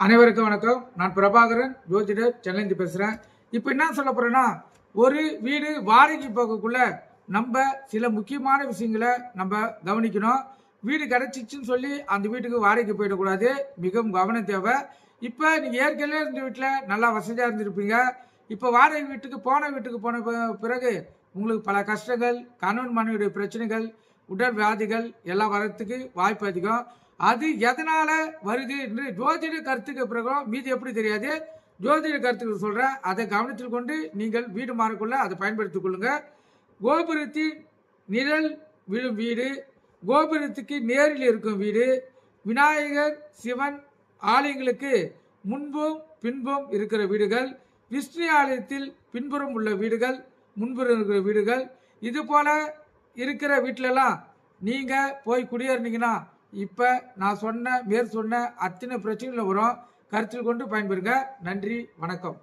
அனைவருக்கும் வணக்கம். நான் பிரபாகரன், ஜோதிடர், சென்னையிலிருந்து பேசுகிறேன். இப்போ என்ன சொல்ல போகிறேன்னா, ஒரு வீடு வாடகைக்கு போகக்குள்ள நம்ம சில முக்கியமான விஷயங்களை நம்ம கவனிக்கணும். வீடு கிடச்சிச்சின்னு சொல்லி அந்த வீட்டுக்கு வாடகைக்கு போயிடக்கூடாது. மிகவும் கவனம் தேவை. இப்போ நீங்கள் ஏற்கனவே இருந்த வீட்டில் நல்லா வசதியாக இருந்திருப்பீங்க. இப்போ வாடகை வீட்டுக்கு போன பிறகு உங்களுக்கு பல கஷ்டங்கள், கணவன் மனைவியுடைய பிரச்சனைகள், உடல் வியாதிகள் எல்லாம் வர்றதுக்கு வாய்ப்பு அதிகம். அது எதனால வருது என்று ஜோதிட கருத்துக்கு பிறகு மீதி எப்படி தெரியாது. ஜோதிட கருத்துக்கு சொல்றேன், அதை கவனத்தில் கொண்டு நீங்கள் வீடு மாறக்குள்ள அதை பயன்படுத்திக் கொள்ளுங்க. கோபுரத்தின் நிழல் விழும் வீடு, கோபுரத்துக்கு நேரில் இருக்கும் வீடு, விநாயகர் சிவன் ஆலயங்களுக்கு முன்பும் பின்பும் இருக்கிற வீடுகள், விஷ்ணு ஆலயத்தில் பின்புறம் உள்ள வீடுகள், முன்புறம் இருக்கிற வீடுகள், இது போல இருக்கிற வீட்டிலலாம் நீங்க போய் குடியேறினீங்கன்னா இப்போ நான் சொன்ன அத்தனை பிரச்சனைகள் வரும். கருத்தில் கொண்டு பயன்பெறுங்க. நன்றி, வணக்கம்.